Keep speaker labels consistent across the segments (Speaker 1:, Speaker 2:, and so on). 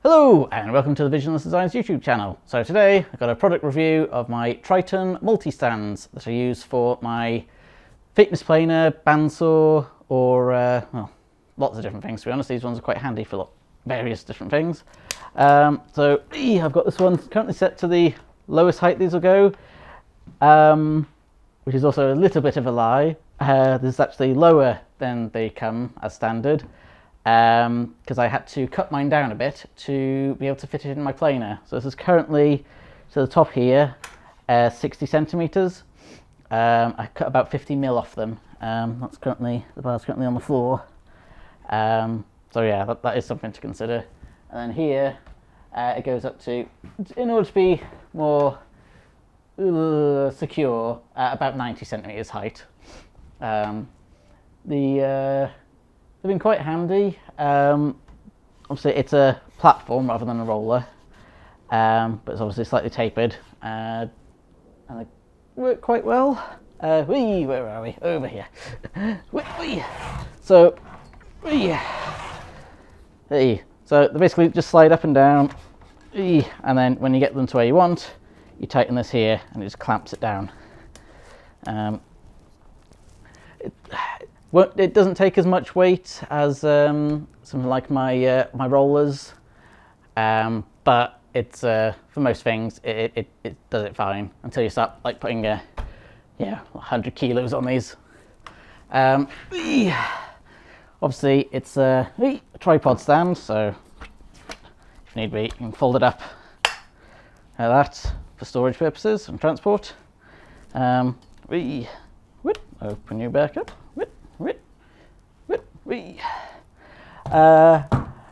Speaker 1: Hello and welcome to the Visionless Designs YouTube channel. So today I've got a product review of my Triton multi-stands that I use for my fitness planer, bandsaw, or well, lots of different things. To be honest, these ones are quite handy for various different things. So I've got this one currently set to the lowest height these will go, which is also a little bit of a lie. This is actually lower than they come as standard, because I had to cut mine down a bit to be able to fit it in my planer. So this is currently to the top here, 60 centimeters. I cut about 50 mil off them. That's currently, the bar's currently on the floor. So yeah, that is something to consider. And then here, it goes up to, in order to be more secure, about 90 centimeters height. They've been quite handy. Obviously it's a platform rather than a roller, but it's obviously slightly tapered, and they work quite well. Where are we? Over here. So they basically just slide up and down, and then when you get them to where you want, you tighten this here and it just clamps it down. It doesn't take as much weight as something like my my rollers, but it's for most things it does it fine until you start like putting 100 kilos on these. Obviously it's a tripod stand, so if need be you can fold it up like that for storage purposes and transport. Open you back up.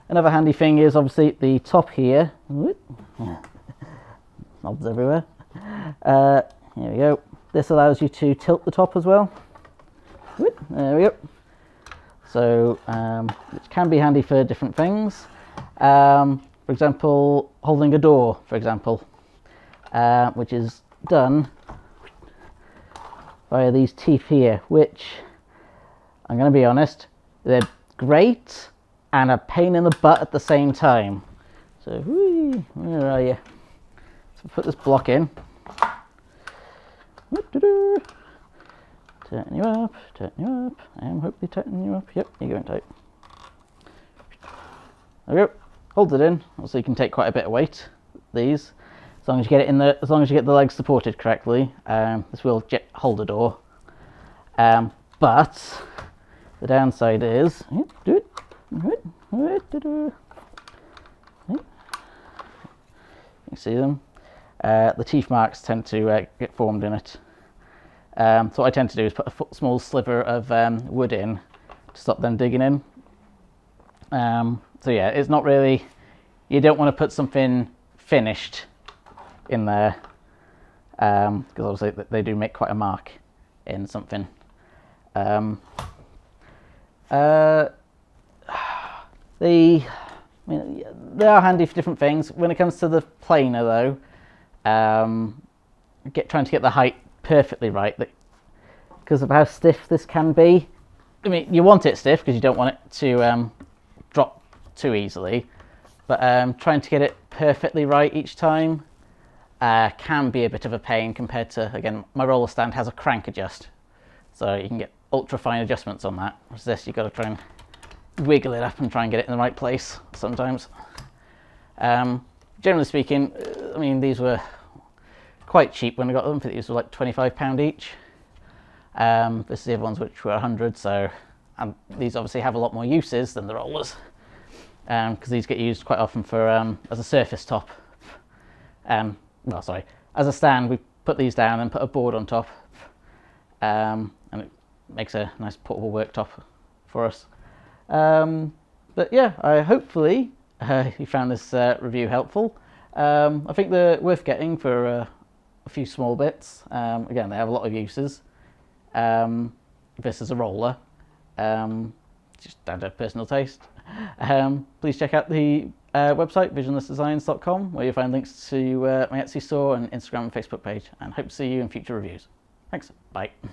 Speaker 1: Another handy thing is obviously the top here. Knobs everywhere. Here we go. This allows you to tilt the top as well. There we go. So it can be handy for different things. For example, holding a door, for example, which is done via these teeth here, which I'm going to be honest, they're great and a pain in the butt at the same time. So, where are you? So put this block in. Tighten you up, tighten you up. I am hopefully tightening you up. Yep, you're going tight. There we go. Hold it in. Also, you can take quite a bit of weight. These, as long as you get it in there, as long as you get the legs supported correctly, this will hold the door. But the downside is, you see them? The teeth marks tend to get formed in it. So what I tend to do is put a small sliver of wood in to stop them digging in. So yeah, it's not really, you don't want to put something finished in there, because obviously they do make quite a mark in something. They are handy for different things. When it comes to the planer though, trying to get the height perfectly right, because of how stiff this can be. I mean, you want it stiff because you don't want it to drop too easily, but trying to get it perfectly right each time can be a bit of a pain compared to, again, my roller stand has a crank adjust, so you can get ultra fine adjustments on that. Whereas this, you've got to try and wiggle it up and try and get it in the right place sometimes. Generally speaking, I mean, these were quite cheap when I got them. I think these were like £25 each. This is the other ones which were 100, so these obviously have a lot more uses than the rollers, because these get used quite often for as a surface top. Well, sorry, as a stand, we put these down and put a board on top, and it makes a nice portable worktop for us. But yeah, hopefully you found this review helpful. I think they're worth getting for a few small bits. Again, they have a lot of uses. This is a roller, just down to personal taste. Please check out the website visionlessdesigns.com, where you'll find links to my Etsy store and Instagram and Facebook page, and hope to see you in future reviews. Thanks, bye.